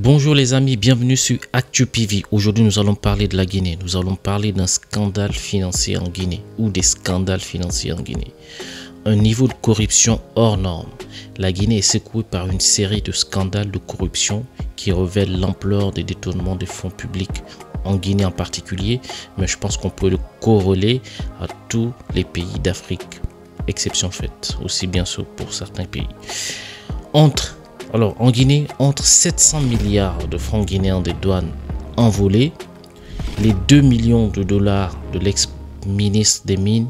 Bonjour les amis, bienvenue sur ActuPV. Aujourd'hui nous allons parler de la Guinée. Nous allons parler d'un scandale financier en Guinée ou des scandales financiers en Guinée. Un niveau de corruption hors norme. La Guinée est secouée par une série de scandales de corruption qui révèlent l'ampleur des détournements de fonds publics en Guinée en particulier, mais je pense qu'on peut le corréler à tous les pays d'Afrique, exception faite, aussi bien sûr pour certains pays. En Guinée, entre 700 milliards de francs guinéens des douanes envolés, les 2 millions de dollars de l'ex-ministre des Mines,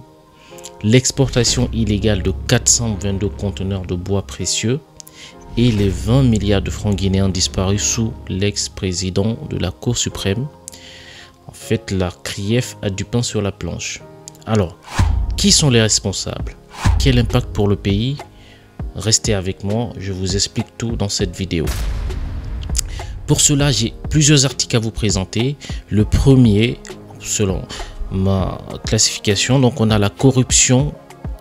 l'exportation illégale de 422 conteneurs de bois précieux et les 20 milliards de francs guinéens disparus sous l'ex-président de la Cour suprême. En fait, la CRIEF a du pain sur la planche. Alors, qui sont les responsables? Quel impact pour le pays? Restez avec moi, je vous explique tout dans cette vidéo. Pour cela, j'ai plusieurs articles à vous présenter. Le premier, selon ma classification, donc on a la corruption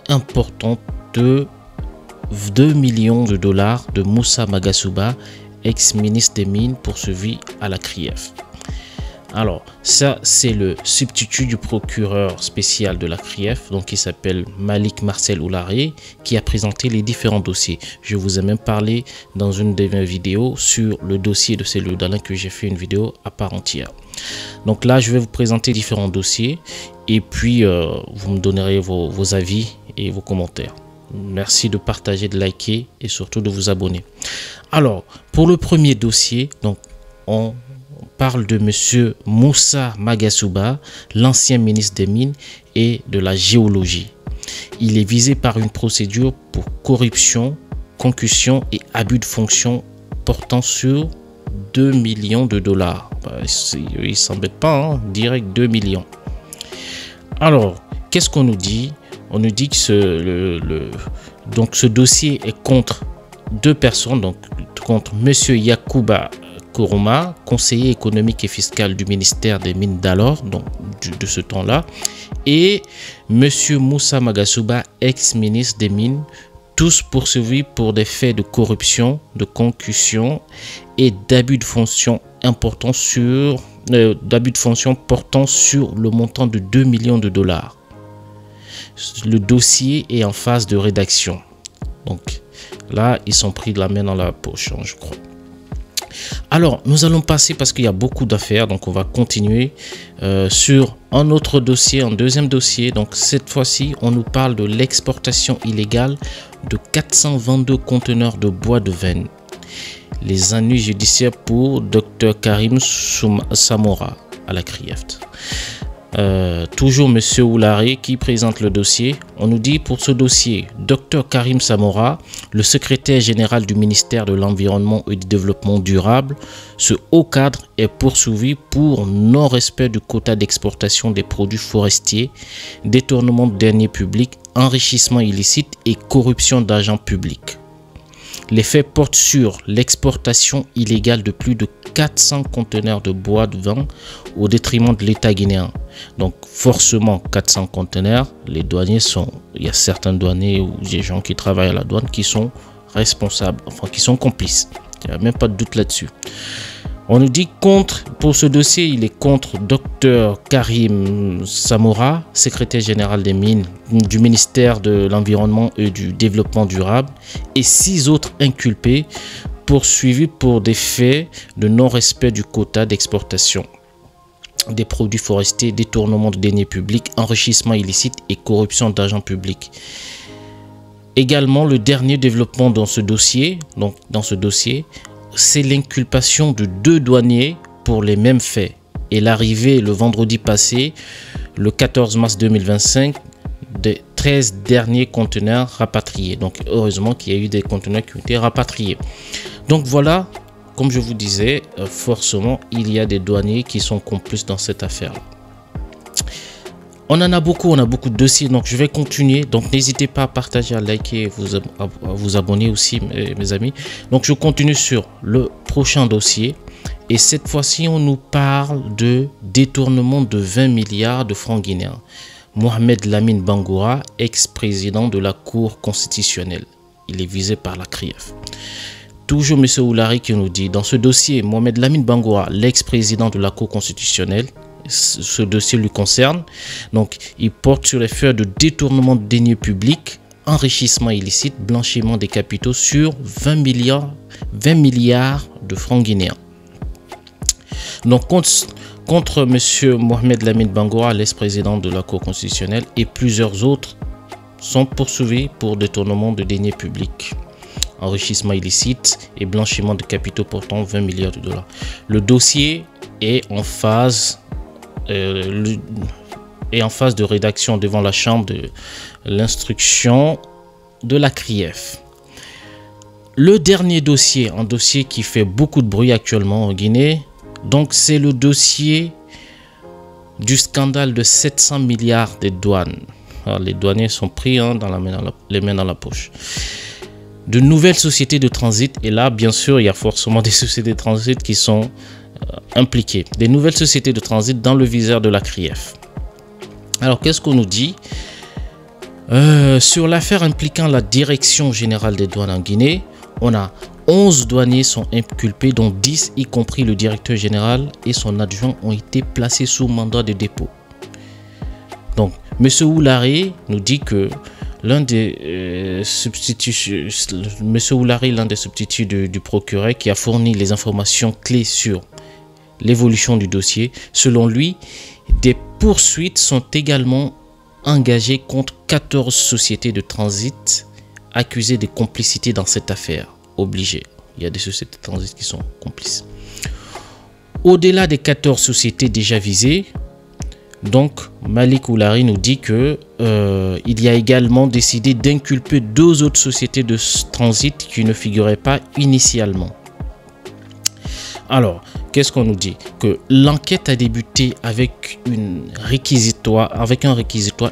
importante de 2 millions de dollars de Moussa Magasuba, ex-ministre des Mines, poursuivi à la CRIEF. Alors, ça, c'est le substitut du procureur spécial de la CRIEF, donc il s'appelle Malik Marcel Oularé, qui a présenté les différents dossiers. Je vous ai même parlé dans une de mes vidéos sur le dossier de Cellou Dalein que j'ai fait une vidéo à part entière. Donc là, je vais vous présenter différents dossiers et puis vous me donnerez vos avis et vos commentaires. Merci de partager, de liker et surtout de vous abonner. Alors, pour le premier dossier, donc on parle de monsieur Moussa Magasuba, l'ancien ministre des Mines et de la Géologie. Il est visé par une procédure pour corruption, concussion et abus de fonction portant sur 2 millions de dollars. Il ne s'embête pas, hein, direct 2 millions. Alors, qu'est-ce qu'on nous dit? On nous dit que ce dossier est contre deux personnes, donc contre monsieur Yacouba Kourouma, conseiller économique et fiscal du ministère des Mines d'alors, donc de ce temps-là, et monsieur Moussa Magasuba, ex-ministre des Mines, tous poursuivis pour des faits de corruption, de concussion et d'abus de fonction portant sur le montant de 2 millions de dollars. Le dossier est en phase de rédaction. Donc là, ils sont pris de la main dans la poche, hein, je crois. Alors, nous allons passer, parce qu'il y a beaucoup d'affaires, donc on va continuer sur un autre dossier, un deuxième dossier. Donc cette fois-ci, on nous parle de l'exportation illégale de 422 conteneurs de bois de veine. Les ennuis judiciaires pour Dr Karim Samora à la CRIEF. Toujours monsieur Oularé qui présente le dossier. On nous dit pour ce dossier, Dr Karim Samora, le secrétaire général du ministère de l'Environnement et du Développement durable, ce haut cadre est poursuivi pour non-respect du quota d'exportation des produits forestiers, détournement de deniers publics, enrichissement illicite et corruption d'argent public. Les faits portent sur l'exportation illégale de plus de 400 conteneurs de bois de vin au détriment de l'État guinéen. Donc forcément 400 conteneurs, les douaniers il y a certains douaniers ou des gens qui travaillent à la douane qui sont responsables, enfin qui sont complices. Il n'y a même pas de doute là-dessus. On nous dit pour ce dossier, il est contre Dr Karim Samora, secrétaire général des Mines du ministère de l'Environnement et du Développement durable, et 6 autres inculpés poursuivis pour des faits de non-respect du quota d'exportation des produits forestiers, détournement de deniers publics, enrichissement illicite et corruption d'argent public. Également, le dernier développement dans ce dossier, c'est l'inculpation de 2 douaniers pour les mêmes faits et l'arrivée le vendredi passé, le 14 mars 2025, des 13 derniers conteneurs rapatriés. Donc heureusement qu'il y a eu des conteneurs qui ont été rapatriés. Donc voilà, comme je vous disais, forcément il y a des douaniers qui sont complices dans cette affaire. On a beaucoup de dossiers, donc je vais continuer. Donc n'hésitez pas à partager, à liker, à vous abonner aussi, mes amis. Donc je continue sur le prochain dossier. Et cette fois-ci, on nous parle de détournement de 20 milliards de francs guinéens. Mohamed Lamine Bangoura, ex-président de la Cour constitutionnelle. Il est visé par la CRIEF. toujours M. Oulari qui nous dit, dans ce dossier, Mohamed Lamine Bangoura, l'ex-président de la Cour constitutionnelle, ce dossier lui concerne, donc il porte sur les faits de détournement de deniers publics, enrichissement illicite, blanchiment des capitaux sur 20 milliards de francs guinéens. Donc contre M. Mohamed Lamine Bangoura, l'ex-président de la Cour constitutionnelle, et plusieurs autres sont poursuivis pour détournement de deniers publics, enrichissement illicite et blanchiment de capitaux portant 20 milliards de dollars. Le dossier est en phase de rédaction devant la chambre de l'instruction de la CRIEF. Le dernier dossier, un dossier qui fait beaucoup de bruit actuellement en Guinée, donc c'est le dossier du scandale de 700 milliards des douanes. Alors, les douaniers sont pris les mains dans la poche. De nouvelles sociétés de transit, et là bien sûr il y a forcément des sociétés de transit qui sont impliquées. Des nouvelles sociétés de transit dans le viseur de la CRIEF. Alors qu'est-ce qu'on nous dit sur l'affaire impliquant la Direction Générale des Douanes en Guinée? On a 11 douaniers sont inculpés, dont 10, y compris le directeur général et son adjoint, ont été placés sous mandat de dépôt. Donc, M. Oulari nous dit que l'un des substituts du procureur qui a fourni les informations clés sur l'évolution du dossier, selon lui, des poursuites sont également engagées contre 14 sociétés de transit accusées de complicité dans cette affaire. Obligé. Il y a des sociétés de transit qui sont complices. Au-delà des 14 sociétés déjà visées, donc Malik Oulari nous dit que il y a également décidé d'inculper 2 autres sociétés de transit qui ne figuraient pas initialement. Alors, qu'est-ce qu'on nous dit? Que l'enquête a débuté avec un réquisitoire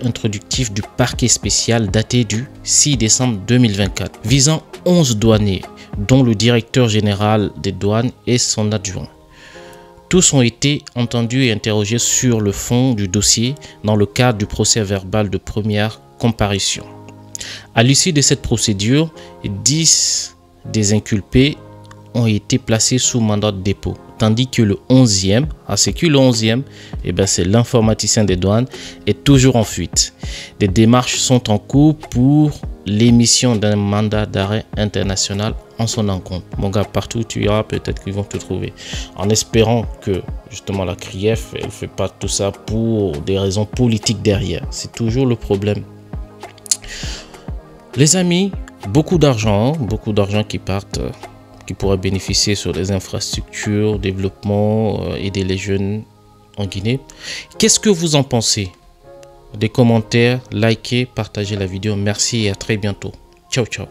introductif du parquet spécial daté du 6 décembre 2024, visant 11 douaniers, dont le directeur général des douanes et son adjoint. Tous ont été entendus et interrogés sur le fond du dossier dans le cadre du procès verbal de première comparution. À l'issue de cette procédure, 10 des inculpés ont été placés sous mandat de dépôt, tandis que le 11e, c'est l'informaticien des douanes, est toujours en fuite. Des démarches sont en cours pour l'émission d'un mandat d'arrêt international en son encontre. Mon gars, partout où tu iras, peut-être qu'ils vont te trouver. En espérant que justement la CRIEF, elle ne fait pas tout ça pour des raisons politiques derrière. C'est toujours le problème. Les amis, beaucoup d'argent qui partent, qui pourraient bénéficier sur les infrastructures, développement, aider les jeunes en Guinée. Qu'est-ce que vous en pensez? Des commentaires, likez, partagez la vidéo. Merci et à très bientôt. Ciao, ciao.